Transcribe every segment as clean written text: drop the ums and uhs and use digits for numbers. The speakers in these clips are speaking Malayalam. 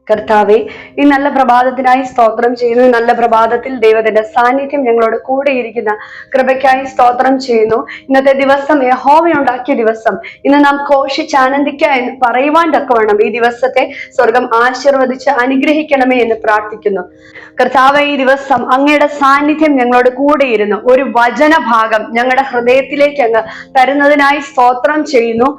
കർത്താവെ, ഈ നല്ല പ്രഭാതത്തിനായി സ്തോത്രം ചെയ്യുന്നു. നല്ല പ്രഭാതത്തിൽ ദൈവത്തിന്റെ സാന്നിധ്യം ഞങ്ങളോട് കൂടെയിരിക്കുന്ന കൃപയ്ക്കായി സ്തോത്രം ചെയ്യുന്നു. ഇന്നത്തെ ദിവസം യഹോവയുണ്ടാക്കിയ ദിവസം, ഇന്ന് നാം ഘോഷിച്ചാനന്ദിക്കുക എന്ന് പറയുവാൻ തക്കവണ്ണം ഈ ദിവസത്തെ സ്വർഗം ആശീർവദിച്ച് അനുഗ്രഹിക്കണമേ എന്ന് പ്രാർത്ഥിക്കുന്നു. കർത്താവെ, ഈ ദിവസം അങ്ങയുടെ സാന്നിധ്യം ഞങ്ങളോട് കൂടെയിരുന്നു ഒരു വചനഭാഗം ഞങ്ങളുടെ ഹൃദയത്തിലേക്ക് അങ്ങ് തരുന്നതിനായി സ്തോത്രം ചെയ്യുന്നു.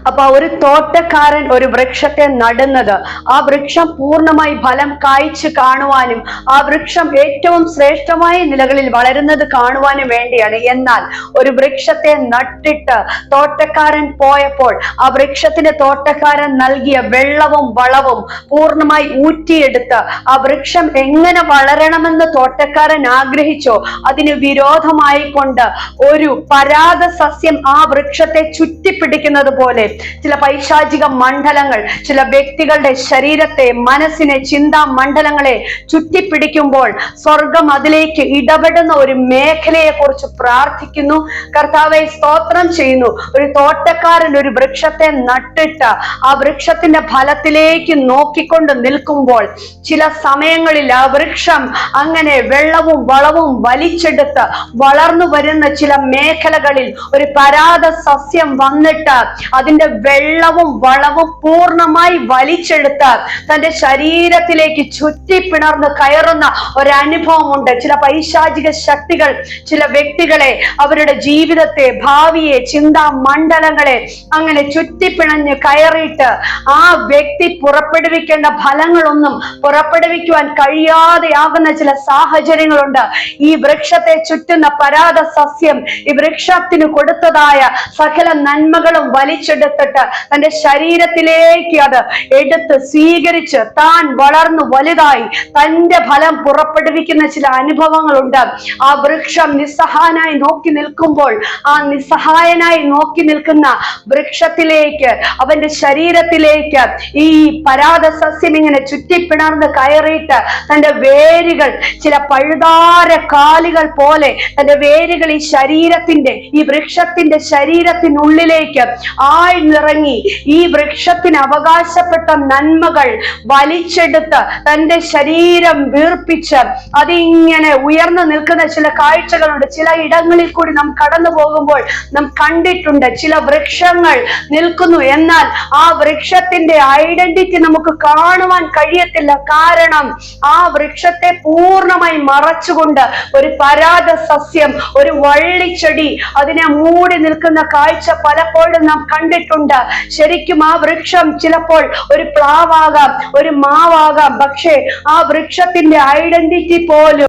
അപ്പൊ ഒരു തോട്ടക്കാരൻ ഒരു വൃക്ഷത്തെ നടുന്നത് ആ വൃക്ഷം പൂർണ്ണമായി ഫലം കായ്ച്ചു കാണുവാനും ആ വൃക്ഷം ഏറ്റവും ശ്രേഷ്ഠമായ നിലകളിൽ വളരുന്നത് കാണുവാനും വേണ്ടിയാണ്. എന്നാൽ ഒരു വൃക്ഷത്തെ നട്ടിട്ട് തോട്ടക്കാരൻ പോയപ്പോൾ ആ വൃക്ഷത്തിന് തോട്ടക്കാരൻ നൽകിയ വെള്ളവും വളവും പൂർണ്ണമായി ഊറ്റിയെടുത്ത് ആ വൃക്ഷം എങ്ങനെ വളരണമെന്ന് തോട്ടക്കാരൻ ആഗ്രഹിച്ചോ അതിന് വിരോധമായി കൊണ്ട് ഒരു പരാഗ സസ്യം ആ വൃക്ഷത്തെ ചുറ്റിപ്പിടിക്കുന്നത് പോലെ ചില പൈശാചിക മണ്ഡലങ്ങൾ ചില വ്യക്തികളുടെ ശരീരത്തെ, മനസ്സിനെ, ചിന്താ മണ്ഡലങ്ങളെ ചുറ്റിപ്പിടിക്കുമ്പോൾ സ്വർഗം അതിലേക്ക് ഇടപെടുന്ന ഒരു മേഖലയെ കുറിച്ച് പ്രാർത്ഥിക്കുന്നു. കർത്താവെ, സ്തോത്രം ചെയ്യുന്നു. ഒരു തോട്ടക്കാരൻ ഒരു വൃക്ഷത്തെ നട്ടിട്ട് ആ വൃക്ഷത്തിന്റെ ഫലത്തിലേക്ക് നോക്കിക്കൊണ്ട് നിൽക്കുമ്പോൾ ചില സമയങ്ങളിൽ ആ വൃക്ഷം അങ്ങനെ വെള്ളവും വളവും വലിച്ചെടുത്ത് വളർന്നു വരുന്ന ചില മേഖലകളിൽ ഒരു പരാഗ സസ്യം വന്നിട്ട് അതിന്റെ വെള്ളവും വളവും പൂർണ്ണമായി വലിച്ചെടുത്ത് തന്റെ ശരീരത്തിലേക്ക് ചുറ്റിപ്പിണർന്ന് കയറുന്ന ഒരനുഭവമുണ്ട്. ചില പൈശാചിക ശക്തികൾ ചില വ്യക്തികളെ, അവരുടെ ജീവിതത്തെ, ഭാവിയെ, ചിന്താ മണ്ഡലങ്ങളെ അങ്ങനെ ചുറ്റിപ്പിണഞ്ഞ് കയറിയിട്ട് ആ വ്യക്തി പുറപ്പെടുവിക്കേണ്ട ഫലങ്ങളൊന്നും പുറപ്പെടുവിക്കുവാൻ കഴിയാതെയാകുന്ന ചില സാഹചര്യങ്ങളുണ്ട്. ഈ വൃക്ഷത്തെ ചുറ്റുന്ന പരാഗ സസ്യം ഈ വൃക്ഷത്തിന് കൊടുത്തതായ സകല നന്മകളും വലിച്ചെടുത്തിട്ട് തന്റെ ശരീരത്തിലേക്ക് അത് എടുത്ത് സ്വീകരിച്ച് താൻ വളർന്നു വലുതായി തന്റെ ഫലം പുറപ്പെടുവിക്കുന്ന ചില അനുഭവങ്ങളുണ്ട്. ആ വൃക്ഷം നിസ്സഹായനായി നോക്കി നിൽക്കുമ്പോൾ ആ നിസ്സഹായനായി നോക്കി നിൽക്കുന്ന വൃക്ഷത്തിലേക്ക്, അവന്റെ ശരീരത്തിലേക്ക് ഈ പരാഗ സസ്യം ഇങ്ങനെ ചുറ്റിപ്പിണർന്ന് കയറിയിട്ട് തന്റെ വേരുകൾ ചില പഴുതാര കാലുകൾ പോലെ തന്റെ വേരുകൾ ഈ ശരീരത്തിന്റെ, ഈ വൃക്ഷത്തിന്റെ ശരീരത്തിനുള്ളിലേക്ക് ആഴ്ന്നിറങ്ങി ഈ വൃക്ഷത്തിന് അവകാശപ്പെട്ട നന്മകൾ വലിച്ചെടുത്ത് തന്റെ ശരീരം വീർപ്പിച്ച് അതിങ്ങനെ ഉയർന്നു നിൽക്കുന്ന ചില കാഴ്ചകളുണ്ട്. ചില ഇടങ്ങളിൽ കൂടി നാം കടന്നു പോകുമ്പോൾ നാം കണ്ടിട്ടുണ്ട്. ചില വൃക്ഷങ്ങൾ നിൽക്കുന്നു, എന്നാൽ ആ വൃക്ഷത്തിന്റെ ഐഡന്റിറ്റി നമുക്ക് കാണുവാൻ കഴിയത്തില്ല. കാരണം ആ വൃക്ഷത്തെ പൂർണ്ണമായി മറച്ചുകൊണ്ട് ഒരു പരാഗ സസ്യം, ഒരു വള്ളിച്ചെടി അതിനെ മൂടി നിൽക്കുന്ന കാഴ്ച പലപ്പോഴും നാം കണ്ടിട്ടുണ്ട്. ശരിക്കും ആ വൃക്ഷം ചിലപ്പോൾ ഒരു പ്ലാവാകാം, ഒരു മാവാകാം. പക്ഷേ ആ വൃക്ഷത്തിന്റെ ഐഡന്റിറ്റി പോലും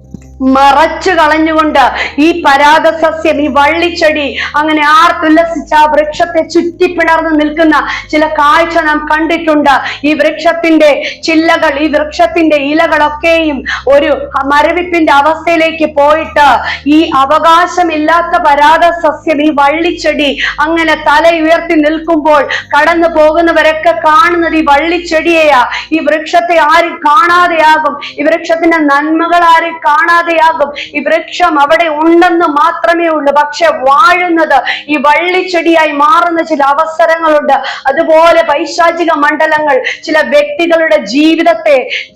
മറച്ചു കളഞ്ഞുകൊണ്ട് ഈ പരാഗ സസ്യം, ഈ വള്ളിച്ചെടി അങ്ങനെ ആർത്തുല്ലസിച്ച് ആ വൃക്ഷത്തെ ചുറ്റിപ്പിണർന്ന് നിൽക്കുന്ന ചില കാഴ്ച നാം കണ്ടിട്ടുണ്ട്. ഈ വൃക്ഷത്തിന്റെ ചില്ലകൾ, ഈ വൃക്ഷത്തിന്റെ ഇലകളൊക്കെയും ഒരു മരവിപ്പിന്റെ അവസ്ഥയിലേക്ക് പോയിട്ട് ഈ അവകാശമില്ലാത്ത പരാഗ സസ്യം, ഈ വള്ളിച്ചെടി അങ്ങനെ തല ഉയർത്തി നിൽക്കുമ്പോൾ കടന്നു പോകുന്നവരൊക്കെ കാണുന്നത് ഈ വള്ളിച്ചെടിയെയാ. ഈ വൃക്ഷത്തെ ആരും കാണാതെയാകും. ഈ വൃക്ഷത്തിന്റെ നന്മകൾ ആരും കാണാതെ ഈ വൃക്ഷം അവിടെ ഉണ്ടെന്ന് മാത്രമേ ഉള്ളൂ. പക്ഷെ വാഴുന്നത് ഈ വള്ളിച്ചെടിയായി മാറുന്ന ചില അവസരങ്ങളുണ്ട്. അതുപോലെ പൈശാചിക മണ്ഡലങ്ങൾ ചില വ്യക്തികളുടെ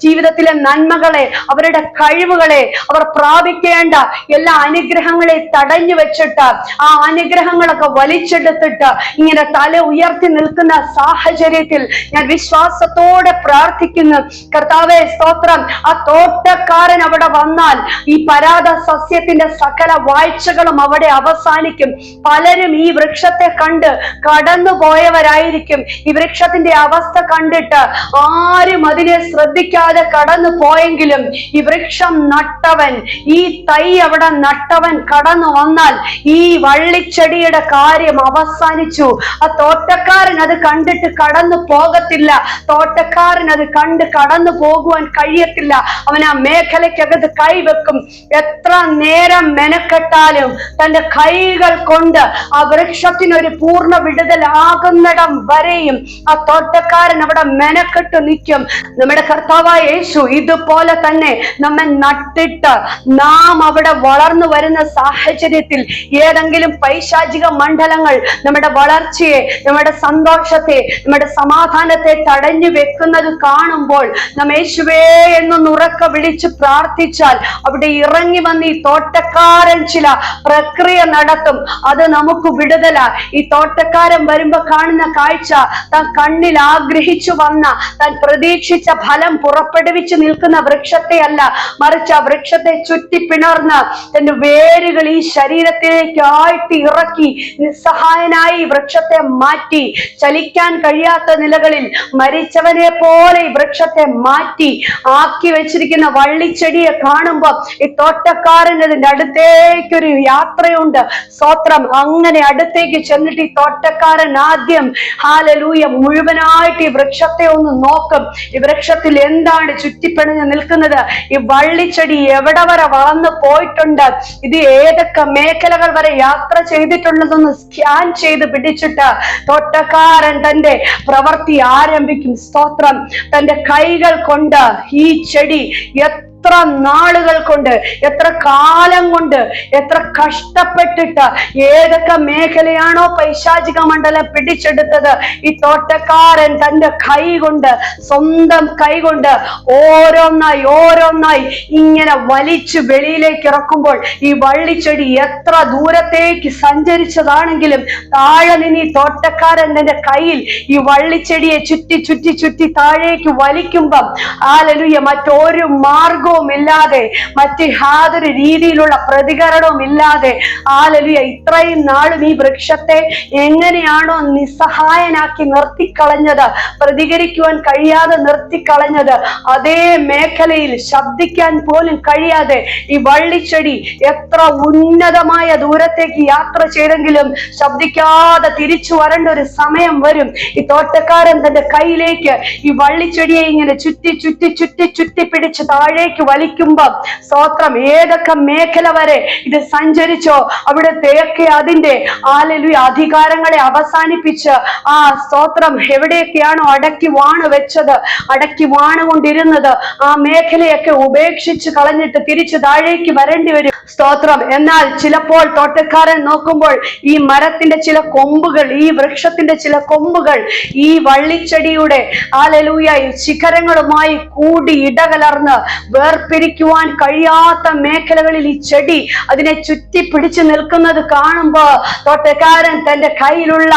ജീവിതത്തിലെ നന്മകളെ, അവരുടെ കഴിവുകളെ, അവർ പ്രാപിക്കേണ്ട എല്ലാ അനുഗ്രഹങ്ങളെ തടഞ്ഞു വെച്ചിട്ട് ആ അനുഗ്രഹങ്ങളൊക്കെ വലിച്ചെടുത്തിട്ട് ഇങ്ങനെ തല ഉയർത്തി നിൽക്കുന്ന സാഹചര്യത്തിൽ ഞാൻ വിശ്വാസത്തോടെ പ്രാർത്ഥിക്കുന്നു. കർത്താവേ, സ്തോത്രം. ആ തോട്ടക്കാരൻ അവിടെ വന്നാൽ ഈ പരാഗ സസ്യത്തിന്റെ സകല വാഴ്ചകളും അവിടെ അവസാനിക്കും. പലരും ഈ വൃക്ഷത്തെ കണ്ട് കടന്നു പോയവരായിരിക്കും. ഈ വൃക്ഷത്തിന്റെ അവസ്ഥ കണ്ടിട്ട് ആരും അതിനെ ശ്രദ്ധിക്കാതെ കടന്നു പോയെങ്കിലും ഈ വൃക്ഷം നട്ടവൻ, ഈ തൈ അവിടെ നട്ടവൻ കടന്നു വന്നാൽ ഈ വള്ളിച്ചെടിയുടെ കാര്യം അവസാനിച്ചു. ആ തോട്ടക്കാരൻ അത് കണ്ടിട്ട് കടന്നു പോകത്തില്ല. തോട്ടക്കാരൻ അത് കണ്ട് കടന്നു പോകുവാൻ കഴിയത്തില്ല. അവൻ ആ മേഖലയ്ക്കകത്ത് കൈവെക്കും. വൃക്ഷത്തിനകത്തും എത്ര നേരം മെനക്കെട്ടാലും തന്റെ കൈകൾ കൊണ്ട് ആ വൃക്ഷത്തിനൊരു പൂർണ്ണ വിടുതലാകുന്നിടം വരെയും ആ തോട്ടക്കാരൻ അവിടെ മെനക്കെട്ട് നിൽക്കും. നമ്മുടെ കർത്താവായ യേശു ഇതുപോലെ തന്നെ നമ്മെ നട്ടിട്ട് നാം അവിടെ വളർന്നു വരുന്ന സാഹചര്യത്തിൽ ഏതെങ്കിലും പൈശാചിക മണ്ഡലങ്ങൾ നമ്മുടെ വളർച്ചയെ, നമ്മുടെ സന്തോഷത്തെ, നമ്മുടെ സമാധാനത്തെ തടഞ്ഞു വെക്കുന്നത് കാണുമ്പോൾ നാം യേശുവേ എന്നൊന്ന് ഉറക്കെ വിളിച്ച് പ്രാർത്ഥിച്ചാൽ അവിടെ ഇറങ്ങി വന്ന് ഈ തോട്ടക്കാരൻ ചില പ്രക്രിയ നടത്തും. അത് നമുക്ക് വിടുതല. ഈ തോട്ടക്കാരൻ വരുമ്പോ കാണുന്ന കാഴ്ച താൻ കണ്ണിൽ ആഗ്രഹിച്ചു വന്ന, താൻ പ്രതീക്ഷിച്ച ഫലം പുറപ്പെടുവിച്ചു നിൽക്കുന്ന വൃക്ഷത്തെ അല്ല, മറിച്ച് ആ വൃക്ഷത്തെ ചുറ്റി പിണർന്ന് തന്റെ വേരുകൾ ഈ ശരീരത്തിലേക്ക് ആഴ്ത്തി ഇറക്കി നിസ്സഹായനായി വൃക്ഷത്തെ മാറ്റി, ചലിക്കാൻ കഴിയാത്ത നിലകളിൽ മരിച്ചവനെ പോലെ ഈ വൃക്ഷത്തെ മാറ്റി ആക്കി വെച്ചിരിക്കുന്ന വള്ളിച്ചെടിയെ കാണുമ്പോ ഈ തോട്ടക്കാരൻ അതിന്റെ അടുത്തേക്കൊരു യാത്രയുണ്ട്. സ്തോത്രം. അങ്ങനെ അടുത്തേക്ക് ചെന്നിട്ട് ഈ തോട്ടക്കാരൻ ആദ്യം ഹല്ലേലൂയ മുഴുവനായിട്ട് ഈ വൃക്ഷത്തെ ഒന്ന് നോക്കും. ഈ വൃക്ഷത്തിൽ എന്താണ് ചുറ്റിപ്പിണഞ്ഞ് നിൽക്കുന്നത്, ഈ വള്ളിച്ചെടി എവിടെ വരെ വളർന്നു പോയിട്ടുണ്ട്, ഇത് ഏതൊക്കെ മേഖലകൾ വരെ യാത്ര ചെയ്തിട്ടുള്ളതെന്ന് സ്കാൻ ചെയ്ത് പിടിച്ചിട്ട് തോട്ടക്കാരൻ തന്റെ പ്രവൃത്തി ആരംഭിക്കും. സ്തോത്രം. തന്റെ കൈകൾ കൊണ്ട് ഈ ചെടി എത്ര നാളുകൾ കൊണ്ട്, എത്ര കാലം കൊണ്ട്, എത്ര കഷ്ടപ്പെട്ടിട്ട് ഏതൊക്കെ മേഖലയാണോ പൈശാചിക മണ്ഡലം പിടിച്ചെടുത്തത്, ഈ തോട്ടക്കാരൻ തന്റെ കൈ കൊണ്ട്, സ്വന്തം കൈ കൊണ്ട് ഓരോന്നായി ഓരോന്നായി ഇങ്ങനെ വലിച്ചു വെളിയിലേക്ക് ഇറക്കുമ്പോൾ ഈ വള്ളിച്ചെടി എത്ര ദൂരത്തേക്ക് സഞ്ചരിച്ചതാണെങ്കിലും താഴെ നിന്ന് ഈ തോട്ടക്കാരൻ തന്റെ കയ്യിൽ ഈ വള്ളിച്ചെടിയെ ചുറ്റി ചുറ്റി ചുറ്റി താഴേക്ക് വലിക്കുമ്പം ഹല്ലേലൂയ മറ്റൊരു മാർഗവും ഇല്ലാതെ, മറ്റ് യാതൊരു രീതിയിലുള്ള പ്രതികരണവും ഇല്ലാതെ ഹല്ലേലൂയ ഇത്രയും നാളും ഈ വൃക്ഷത്തെ എങ്ങനെയാണോ നിസ്സഹായനാക്കി നിർത്തിക്കളഞ്ഞത്, പ്രതികരിക്കുവാൻ കഴിയാതെ നിർത്തിക്കളഞ്ഞത്, അതേ മേഖലയിൽ ശബ്ദിക്കാൻ പോലും കഴിയാതെ ഈ വള്ളിച്ചെടി എത്ര ഉന്നതമായ ദൂരത്തേക്ക് യാത്ര ചെയ്തെങ്കിലും ശബ്ദിക്കാതെ തിരിച്ചു വരേണ്ട ഒരു സമയം വരും. ഈ തോട്ടക്കാരൻ തന്റെ കയ്യിലേക്ക് ഈ വള്ളിച്ചെടിയെ ഇങ്ങനെ ചുറ്റി ചുറ്റി ചുറ്റി ചുറ്റി പിടിച്ച് താഴേക്ക് വലിക്കുമ്പോ സ്തോത്രം ഏതൊക്കെ മേഖല വരെ ഇത് സഞ്ചരിച്ചോ അവിടത്തേക്ക് അതിന്റെ ഹല്ലേലൂയ അധികാരങ്ങളെ അവസാനിപ്പിച്ച് ആ സ്തോത്രം എവിടെയൊക്കെയാണോ അടക്കി വാണ് വെച്ചത്, അടക്കി വാണുകൊണ്ടിരുന്നത്, ആ മേഖലയൊക്കെ ഉപേക്ഷിച്ച് കളഞ്ഞിട്ട് തിരിച്ചു താഴേക്ക് വരേണ്ടി വരും. സ്തോത്രം. എന്നാൽ ചിലപ്പോൾ തോട്ടക്കാരൻ നോക്കുമ്പോൾ ഈ മരത്തിന്റെ ചില കൊമ്പുകൾ, ഈ വൃക്ഷത്തിന്റെ ചില കൊമ്പുകൾ ഈ വള്ളിച്ചെടിയുടെ ഹല്ലേലൂയ ശിഖരങ്ങളുമായി കൂടി ഇടകലർന്ന് വേർപിരിക്കുവാൻ കഴിയാത്ത മേഖലകളിൽ ഈ ചെടി അതിനെ ചുറ്റി പിടിച്ചു നിൽക്കുന്നത് കാണുമ്പോ തോട്ടക്കാരൻ തന്റെ കയ്യിലുള്ള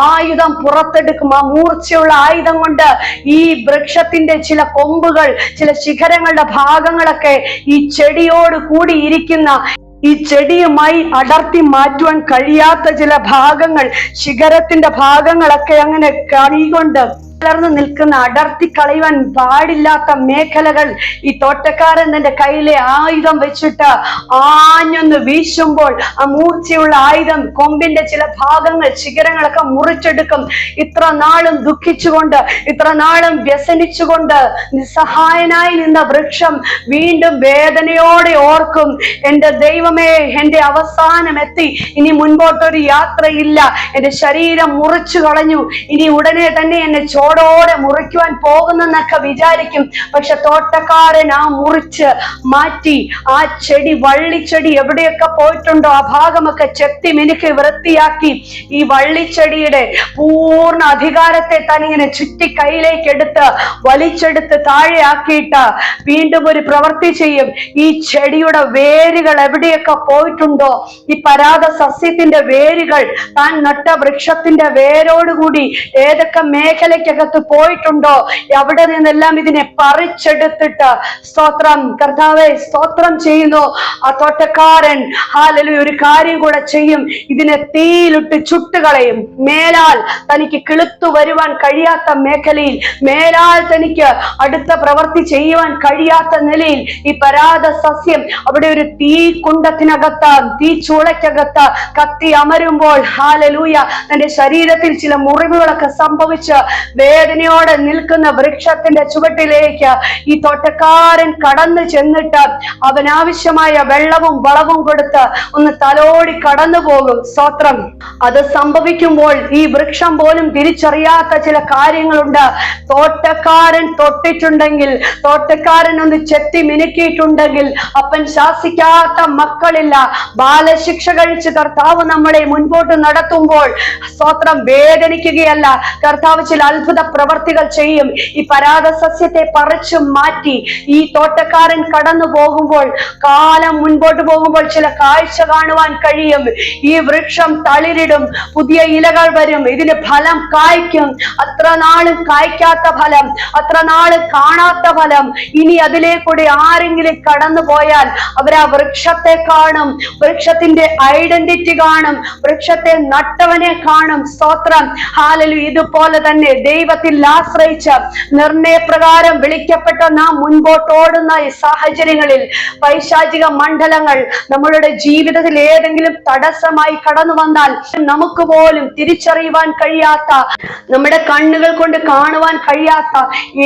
ആയുധം പുറത്തെടുക്കും. ആ മൂർച്ചയുള്ള ആയുധം കൊണ്ട് ഈ വൃക്ഷത്തിന്റെ ചില കൊമ്പുകൾ, ചില ശിഖരങ്ങളുടെ ഭാഗങ്ങളൊക്കെ ഈ ചെടിയോട് കൂടി ഇരിക്കുന്ന, ഈ ചെടിയുമായി അടർത്തി മാറ്റുവാൻ കഴിയാത്ത ചില ഭാഗങ്ങൾ, ശിഖരത്തിന്റെ ഭാഗങ്ങളൊക്കെ അങ്ങനെ കൈകൊണ്ട് വളർന്നു നിൽക്കുന്ന, അടർത്തി കളയുവാൻ പാടില്ലാത്ത മേഖലകൾ ഈ തോട്ടക്കാരൻ തന്റെ കയ്യിലെ ആയുധം വെച്ചിട്ട് ആഞ്ഞൊന്ന് വീശുമ്പോൾ ആ മൂർച്ചയുള്ള ആയുധം കൊമ്പിന്റെ ചില ഭാഗങ്ങൾ, ശിഖരങ്ങളൊക്കെ മുറിച്ചെടുക്കും. ഇത്ര നാളും ദുഃഖിച്ചുകൊണ്ട്, ഇത്ര നാളും വ്യസനിച്ചുകൊണ്ട് നിസ്സഹായനായി നിന്ന വൃക്ഷം വീണ്ടും വേദനയോടെ ഓർക്കും, എന്റെ ദൈവമേ, എന്റെ അവസാനം എത്തി, ഇനി മുൻപോട്ടൊരു യാത്രയില്ല, എന്റെ ശരീരം മുറിച്ചു കളഞ്ഞു, ഇനി ഉടനെ തന്നെ എന്നെ ചോടോടെ മുറിക്കുവാൻ പോകുന്നെന്നൊക്കെ വിചാരിക്കും. പക്ഷെ തോട്ടക്കാരൻ ആ മുറിച്ച് മാറ്റി ആ ചെടി, വള്ളിച്ചെടി എവിടെയൊക്കെ പോയിട്ടുണ്ടോ ആ ഭാഗമൊക്കെ ചെത്തി മിനുക്കി വൃത്തിയാക്കി ഈ വള്ളിച്ചെടിയുടെ പൂർണ്ണ അധികാരത്തെ തനിങ്ങനെ ചുറ്റി കയ്യിലേക്ക് എടുത്ത് വലിച്ചെടുത്ത് താഴെ ആക്കിയിട്ട് വീണ്ടും ഒരു പ്രവൃത്തി ചെയ്യും. ഈ ചെടിയുടെ വേരുകൾ എവിടെയൊക്കെ പോയിട്ടുണ്ടോ, ഈ പരാത സസ്യത്തിന്റെ വേരുകൾ താൻ നട്ട വൃക്ഷത്തിന്റെ വേരോടുകൂടി ഏതൊക്കെ മേഖലയ്ക്കകത്ത് പോയിട്ടുണ്ടോ അവിടെ നിന്നെല്ലാം ഇതിനെ പറിച്ചെടുത്തിട്ട് സ്തോത്രം, കർത്താവേ സ്തോത്രം ചെയ്യുന്നു. ആ തോട്ടക്കാരൻ ഹല്ലേലൂയ ഒരു കാര്യം കൂടെ ചെയ്യും, ഇതിനെ തീയിലിട്ട് ചുട്ടുകളയും. മേലാൽ തനിക്ക് കിളുത്തു വരുവാൻ കഴിയാത്ത മേഖലയിൽ, മേലാൽ തനിക്ക് അടുത്ത പ്രവൃത്തി ചെയ്യുവാൻ കഴിയാത്ത നിലയിൽ ഈ പരാത സസ്യം അവിടെ ഒരു തീ കുണ്ടത്തിനകത്ത്, തീ ചൂളയ്ക്കകത്ത് കത്തി അമരുമ്പോൾ ഹല്ലേലൂയ തന്റെ ശരീരത്തിൽ ചില മുറിവുകളൊക്കെ സംഭവിച്ച് വേദനയോടെ നിൽക്കുന്ന വൃക്ഷത്തിന്റെ ചുവട്ടിലേക്ക് ഈ തോട്ടക്കാരൻ കടന്നു ചെന്നിട്ട് അവനാവശ്യമായ വെള്ളവും വളവും കൊടുത്ത് ഒന്ന് തലോടി കടന്നു പോകും. സ്തോത്രം. അത് സംഭവിക്കുമ്പോൾ ഈ വൃക്ഷം പോലും തിരിച്ചറിയാത്ത ചില കാര്യങ്ങളുണ്ട്. തോട്ടക്കാരൻ തൊട്ടിട്ടുണ്ടെങ്കിൽ, തോട്ടക്കാരൻ ഒന്ന് ചെത്തി മിനുക്കിയിട്ടുണ്ടെങ്കിൽ അപ്പൻ ശാസിക്കാത്ത മക്കളില്ല. ബാലശിക്ഷ കഴിച്ച് കർത്താവ് നമ്മളെ മുൻപോട്ട് നടത്തുമ്പോൾ സ്തോത്രം വേദനിക്കുകയല്ല, കർത്താവ് ചില അത്ഭുത പ്രവർത്തികൾ ചെയ്യും. ഈ പരാത സസ്യത്തെ പറിച്ചു മാറ്റി ഈ തോട്ടക്കാരൻ കടന്നു പോകുമ്പോൾ, കാലം മുൻപോട്ട് പോകുമ്പോൾ ചില കാഴ്ച കാണുവാൻ കഴിയും. ഈ വൃക്ഷം തളിരിടും, പുതിയ ഇലകൾ വരും, ഇതിന് ഫലം കായ്ക്കും. അത്ര നാളും കായ്ക്കാത്ത ഫലം, അത്ര നാള് കാണാത്ത ഫലം. ഇനി അതിലേക്കൂടി ആരെങ്കിലും കടന്നു പോയാൽ അവർ ആ വൃക്ഷത്തെ കാണും, വൃക്ഷത്തിന്റെ ഐഡന്റിറ്റി കാണും, വൃക്ഷത്തെ നട്ടവനെ കാണും. സ്തോത്രം. ഹല്ലേലൂയ. ഇതുപോലെ തന്നെ ദൈവത്തിൽ ആശ്രയിച്ച് നിർണയപ്രകാരം വിളിക്കപ്പെട്ട നാം മുൻപോട്ടോടുന്ന ഈ സാഹചര്യങ്ങളിൽ പൈശാചിക മണ്ഡലങ്ങൾ നമ്മളുടെ ജീവിതത്തിൽ ഏതെങ്കിലും തടസ്സമായി കടന്നു വന്നാൽ നമുക്ക് പോലും തിരിച്ചറിയുവാൻ കഴിയാത്ത, നമ്മുടെ കണ്ണുകൾ കൊണ്ട് കാണുവാൻ കഴിയാത്ത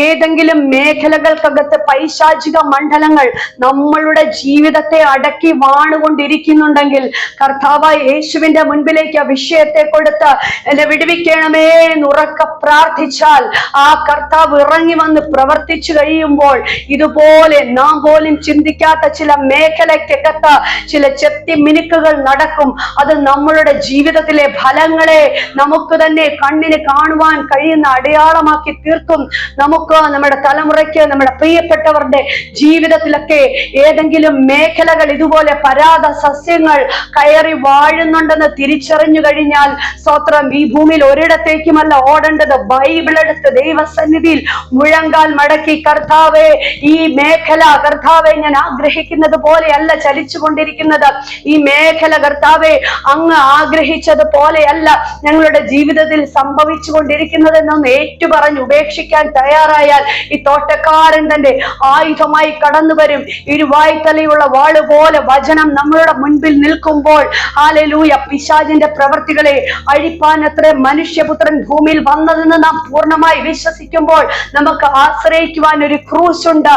ഏതെങ്കിലും മേഖലകൾക്കകത്ത് പൈശാചിക മണ്ഡലങ്ങൾ നമ്മളുടെ ജീവിതത്തെ അടക്കി വാണുകൊണ്ടിരിക്കുന്നുണ്ടെങ്കിൽ കർത്താവായ യേശുവിന്റെ മുൻപിലേക്ക് ആ വിഷയത്തെ കൊടുത്ത് എന്നെ വിടുവിക്കണമേ എന്ന് ഉറക്കെ പ്രാർത്ഥിച്ചാൽ ആ കർത്താവ് ഇറങ്ങി വന്ന് പ്രവർത്തിച്ചു കഴിയുമ്പോൾ ഇതുപോലെ നാം പോലും ചിന്തിക്കാത്ത ചില മേഖലയ്ക്കകത്ത് ചില ചെത്തി മിനുക്കുകൾ നടക്കും. അത് നമ്മളുടെ ജീവിതത്തിലെ ഫലങ്ങളെ നമുക്ക് തന്നെ കണ്ണിന് കാണുവാൻ കഴിയുന്ന അടയാളമാക്കി തീർക്കും. നമുക്ക്, നമ്മുടെ തലമുറയ്ക്ക്, നമ്മുടെ പ്രിയപ്പെട്ടവരുടെ ജീവിതത്തിലൊക്കെ ഏതെങ്കിലും മേഖലകൾ ഇതുപോലെ പരാത സസ്യങ്ങൾ കയറി വാഴുന്നുണ്ടെന്ന് തിരിച്ചറിഞ്ഞു കഴിഞ്ഞാൽ സ്തോത്രം, ഈ ഭൂമിയിൽ ഒരിടത്തേക്കുമല്ല ഓടേണ്ടത്. ബൈബിൾ എടുത്ത് ദൈവസന്നിധിയിൽ മുഴങ്കാൽ മടക്കി, കർത്താവേ ഈ മേഖല കർത്താവെ ഞാൻ ആഗ്രഹിക്കുന്നത് പോലെയല്ല ചലിച്ചു കൊണ്ടിരിക്കുന്നത്, ഈ മേഖല കർത്താവെ അങ്ങ് ആഗ്രഹിച്ചത് പോലെയല്ല ഞങ്ങളുടെ ജീവിതത്തിൽ സംഭവിച്ചു കൊണ്ടിരിക്കുന്നതെന്നൊന്ന് ഏറ്റുപറഞ്ഞ് ഉപേക്ഷിക്കാൻ തയ്യാറായാൽ ഈ തോട്ടക്കാരൻ തന്റെ ആയുധമായി കടന്നു വരും. ഇരുവായ്ത്തലയുള്ള വാള് പോലെ വചനം നമ്മളുടെ മുൻപിൽ നിൽക്കുമ്പോൾ ഹല്ലേലൂയ, പിശാചിന്റെ പ്രവൃത്തികളെ അഴിപ്പാൻ അത്ര മനുഷ്യപുത്രൻ ഭൂമിയിൽ വന്നതെന്ന് നാം പൂർണ്ണമായി വിശ്വസിക്കുമ്പോൾ നമുക്ക് ആശ്രയിക്കുവാൻ ഒരു ക്രൂശ് ഉണ്ട്.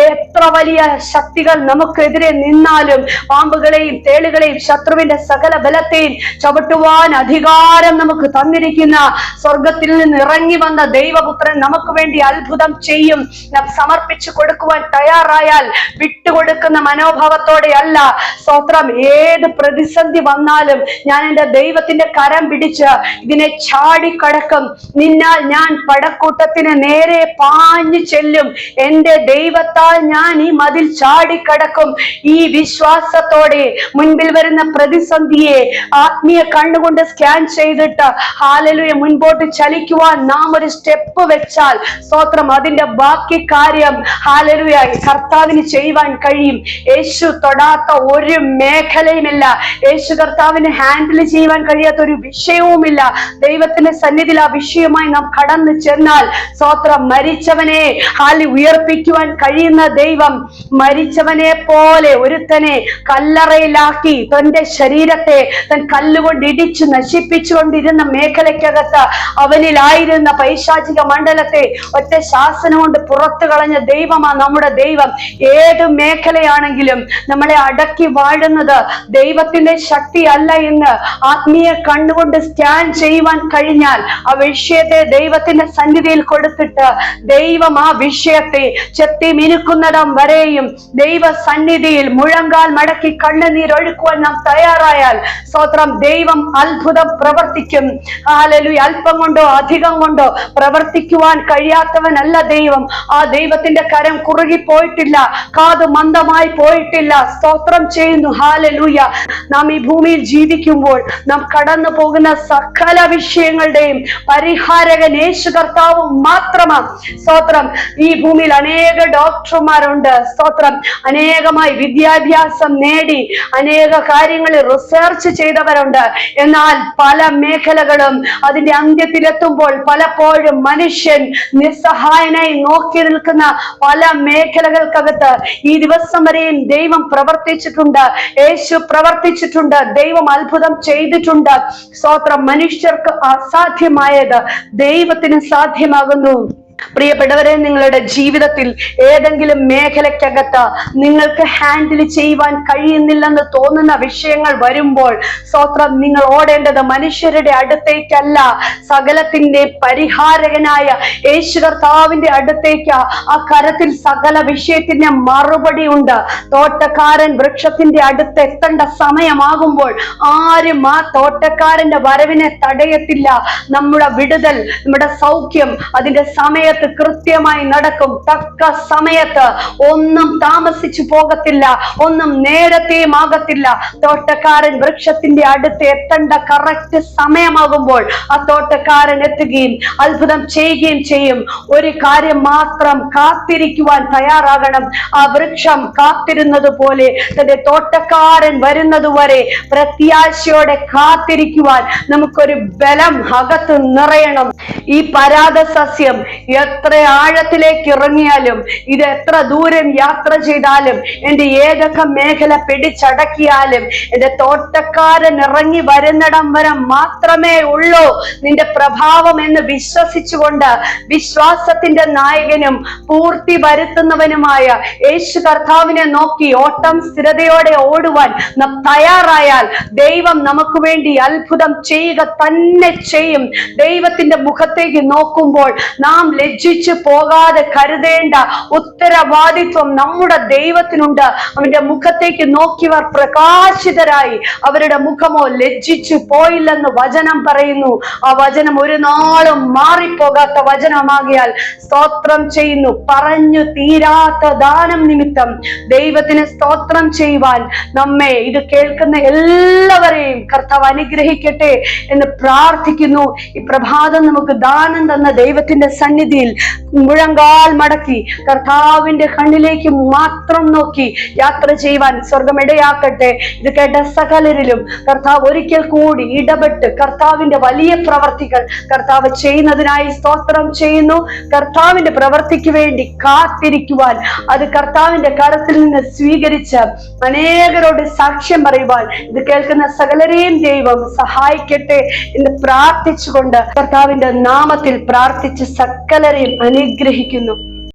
എത്ര വലിയ ശക്തികൾ നമുക്കെതിരെ നിന്നാലും, പാമ്പുകളെയും തേളുകളെയും ശത്രുവിന്റെ സകല ബലത്തെയും ചവിട്ടുവാൻ അധികാരം നമുക്ക് തന്നിരിക്കുന്ന സ്വർഗത്തിൽ നിന്ന് ഇറങ്ങി വന്ന ദൈവപുത്രൻ നമുക്ക് വേണ്ടി അത്ഭുതം ചെയ്യും. നാം സമർപ്പിച്ചു കൊടുക്കുവാൻ തയ്യാറായാൽ, വിട്ടുകൊടുക്കുന്ന മനോഭാവത്തോടെ അല്ല. സ്തോത്രം. ഏത് പ്രതിസന്ധി വന്നാലും ഞാൻ എന്റെ ദൈവത്തിന്റെ കരം പിടിച്ച് ഇതിനെ ചാടിക്കടക്കും. നിന്നാൽ ഞാൻ പടക്കൂട്ടത്തിന് നേരെ പാഞ്ഞു ചെല്ലും. എന്റെ ദൈവത്താൽ ഞാൻ ഈ മതിൽ ചാടിക്കടക്കും. ഈ വിശ്വാസത്തോടെ മുൻപിൽ വരുന്ന പ്രതിസന്ധിയെ ആത്മീയ കണ്ണുകൊണ്ട് സ്കാൻ ചെയ്തിട്ട് ഹല്ലേലൂയ മുൻപോട്ട് ചലിക്കുവാൻ നാം ഒരു സ്റ്റെപ്പ് വെച്ചാൽ സ്തോത്രം, അതിന്റെ ബാക്കി കാര്യം ഹല്ലേലൂയ കർത്താവിന് ചെയ്യുവാൻ കഴിയും. യേശു തൊടാത്ത ഒരു മേഖലയുമില്ല, യേശു കർത്താവിന് ഹാൻഡിൽ ചെയ്യുവാൻ കഴിയാത്ത ഒരു വിഷയവുമില്ല. ദൈവത്തിന്റെ സന്നിധിയിൽ ആ വിഷയമായി നാം കടന്നു ചെന്നാൽ സ്തോത്രം, മരിച്ചവനെ ഉയർപ്പിക്കുവാൻ കഴിയുന്ന ദൈവം മരിച്ചവനെ പോലെ ഒരുത്തനെ കല്ലറയിലാക്കി തന്റെ ശരീരത്തെ തൻ കല്ലുകൊണ്ട് ഇടിച്ചു നശിപ്പിച്ചുകൊണ്ടിരുന്ന മേഖലയ്ക്കകത്ത് അവനിലായിരുന്ന പൈശാചിക മണ്ഡലത്തെ ഒറ്റ ശാസനം കൊണ്ട് പുറത്തു കളഞ്ഞ ദൈവമാണ് നമ്മുടെ ദൈവം. ഏത് മേഖലയാണെങ്കിലും നമ്മളെ അടക്കി വാഴുന്നത് ദൈവത്തിന്റെ ശക്തി അല്ല എന്ന് ആത്മീയ കണ്ണുകൊണ്ട് സ്കാൻ ചെയ്യുവാൻ കഴിഞ്ഞാൽ ആ വിഷയത്തെ ദൈവത്തിന്റെ സന്നിധിയിൽ കൊടുത്തിട്ട് ദൈവം ആ വിഷയത്തെ ചെത്തി മിനുക്കുന്നിടം വരെയും ദൈവ സന്നിധിയിൽ മുഴങ്കാൽ മടക്കി കണ്ണുനീരൊഴുക്കുവാൻ നാം തയ്യാറായാൽ സ്തോത്രം, ദൈവം അത്ഭുതം പ്രവർത്തിക്കും. ഹല്ലേലൂയ. അല്പം കൊണ്ടോ അധികം കൊണ്ടോ പ്രവർത്തിക്കുവാൻ കഴിയാത്തവനല്ല ദൈവം. ആ ദൈവത്തിന്റെ കരം കുറുകി പോയിട്ടില്ല, കാത് മന്ദമായി പോയിട്ടില്ല. സ്തോത്രം ചെയ്യുന്നു. ഹല്ലേലൂയ. നാം ഈ ഭൂമിയിൽ ജീവിക്കുമ്പോൾ നാം കടന്നു പോകുന്ന സകല വിഷയങ്ങളുടെയും പരിഹാരകൻ യേശു കർത്താവ് മാത്രമാണ്. സ്തോത്രം. ഈ ഭൂമിയിൽ അനേക ഡോക്ടർമാരുണ്ട്. സ്തോത്രം. അനേകമായി വിദ്യാഭ്യാസം നേടി അനേക കാര്യങ്ങളിൽ റിസർച്ച് ചെയ്തവരുണ്ട്. എന്നാൽ പല മേഖലകളും അതിന്റെ അന്ത്യത്തിലെത്തുമ്പോൾ പലപ്പോഴും മനുഷ്യൻ നിസ്സഹായനായി നോക്കി നിൽക്കുന്ന പല മേഖലകൾക്കകത്ത് ഈ ദിവസം വരെയും ദൈവം പ്രവർത്തിച്ചിട്ടുണ്ട്, യേശു പ്രവർത്തിച്ചിട്ടുണ്ട്, ദൈവം അത്ഭുതം ചെയ്തിട്ടുണ്ട്. സ്തോത്രം. മനുഷ്യർക്ക് അസാധ്യമായത് ദൈവം ദൈവത്തിന് സാധ്യമാകുന്നു. പ്രിയപ്പെട്ടവരെ, നിങ്ങളുടെ ജീവിതത്തിൽ ഏതെങ്കിലും മേഖലയ്ക്കകത്ത് നിങ്ങൾക്ക് ഹാൻഡിൽ ചെയ്യുവാൻ കഴിയുന്നില്ലെന്ന് തോന്നുന്ന വിഷയങ്ങൾ വരുമ്പോൾ സ്തോത്രം, നിങ്ങൾ ഓടേണ്ടത് മനുഷ്യരുടെ അടുത്തേക്കല്ല, സകലത്തിന്റെ പരിഹാരകനായ യേശു കർത്താവിന്റെ അടുത്തേക്ക്. ആ കരത്തിൽ സകല വിഷയത്തിന്റെ മറുപടി ഉണ്ട്. തോട്ടക്കാരൻ വൃക്ഷത്തിന്റെ അടുത്ത് എത്തേണ്ട സമയമാകുമ്പോൾ ആരും ആ തോട്ടക്കാരന്റെ വരവിനെ തടയത്തില്ല. നമ്മുടെ വിടുതൽ, നമ്മുടെ സൗഖ്യം അതിന്റെ സമയത്ത് കൃത്യമായി നടക്കും. തക്ക സമയത്ത് ഒന്നും താമസിച്ചു പോകത്തില്ല, ഒന്നും നേരത്തെയും ആകത്തില്ല. തോട്ടക്കാരൻ വൃക്ഷത്തിന്റെ അടുത്ത് എത്തേണ്ട കറക്റ്റ് സമയമാകുമ്പോൾ ആ തോട്ടക്കാരൻ എത്തുകയും അത്ഭുതം ചെയ്യുകയും ചെയ്യും. ഒരു കാര്യം മാത്രം, കാത്തിരിക്കുവാൻ തയ്യാറാകണം. ആ വൃക്ഷം കാത്തിരുന്നത് പോലെ തന്റെ തോട്ടക്കാരൻ വരുന്നതുവരെ പ്രത്യാശയോടെ കാത്തിരിക്കുവാൻ നമുക്കൊരു ബലം അകത്ത് നിറയണം. ഈ പരാത സസ്യം എത്ര ആഴത്തിലേക്ക് ഇറങ്ങിയാലും, ഇത് എത്ര ദൂരം യാത്ര ചെയ്താലും, എന്റെ ഏതൊക്കെ മേഖല പിടിച്ചടക്കിയാലും, എന്റെ തോട്ടക്കാരൻ ഇറങ്ങി വരുന്നിടം വരെ മാത്രമേ ഉള്ളൂ നിന്റെ പ്രഭാവം എന്ന് വിശ്വസിച്ചുകൊണ്ട് വിശ്വാസത്തിന്റെ നായകനും പൂർത്തി വരുത്തുന്നവനുമായ യേശു കർത്താവിനെ നോക്കി ഓട്ടം സ്ഥിരതയോടെ ഓടുവാൻ നാം തയ്യാറായാൽ ദൈവം നമുക്ക് വേണ്ടി അത്ഭുതം ചെയ്യുക തന്നെ ചെയ്യും. ദൈവത്തിന്റെ മുഖത്തേക്ക് നോക്കുമ്പോൾ നാം ലജ്ജിച്ചു പോകാതെ കരുതേണ്ട ഉത്തരവാദിത്വം നമ്മുടെ ദൈവത്തിനുണ്ട്. അവന്റെ മുഖത്തേക്ക് നോക്കിയവർ പ്രകാശിതരായി, അവരുടെ മുഖമോ ലജ്ജിച്ചു പോയില്ലെന്ന് വചനം പറയുന്നു. ആ വചനം ഒരു നാളും മാറിപ്പോകാത്ത വചനമാകിയാൽ സ്തോത്രം ചെയ്യുന്നു. പറഞ്ഞു തീരാത്ത ദാനം നിമിത്തം ദൈവത്തിന് സ്തോത്രം ചെയ്യുവാൻ നമ്മെ, ഇത് കേൾക്കുന്ന എല്ലാവരെയും കർത്താവ് അനുഗ്രഹിക്കട്ടെ എന്ന് പ്രാർത്ഥിക്കുന്നു. ഈ പ്രഭാതം നമുക്ക് ദാനം തന്ന ദൈവത്തിന്റെ സന്നിധിയിൽ മുഴങ്കാൽ മടക്കി കർത്താവിന്റെ കണ്ണിലേക്ക് മാത്രം നോക്കി യാത്ര ചെയ്യുവാൻ സ്വർഗം ഇടയാക്കട്ടെ. ഇത് കേട്ട സകലരിലും കർത്താവ് ഒരിക്കൽ കൂടി ഇടപെട്ട് കർത്താവിന്റെ വലിയ പ്രവർത്തികൾ കർത്താവ് ചെയ്യുന്നതിനായി സ്തോത്രം ചെയ്യുന്നു. കർത്താവിന്റെ പ്രവർത്തിക്ക് വേണ്ടി കാത്തിരിക്കുവാൻ, അത് കർത്താവിന്റെ കരത്തിൽ നിന്ന് സ്വീകരിച്ച് അനേകരോട് സാക്ഷ്യം പറയുവാൻ ഇത് കേൾക്കുന്ന സകലരെയും ദൈവം സഹായിക്കട്ടെ എന്ന് പ്രാർത്ഥിച്ചുകൊണ്ട് കർത്താവിന്റെ നാമത്തിൽ പ്രാർത്ഥിച്ച് സകലരെയും അനുഗ്രഹിക്കുന്നു.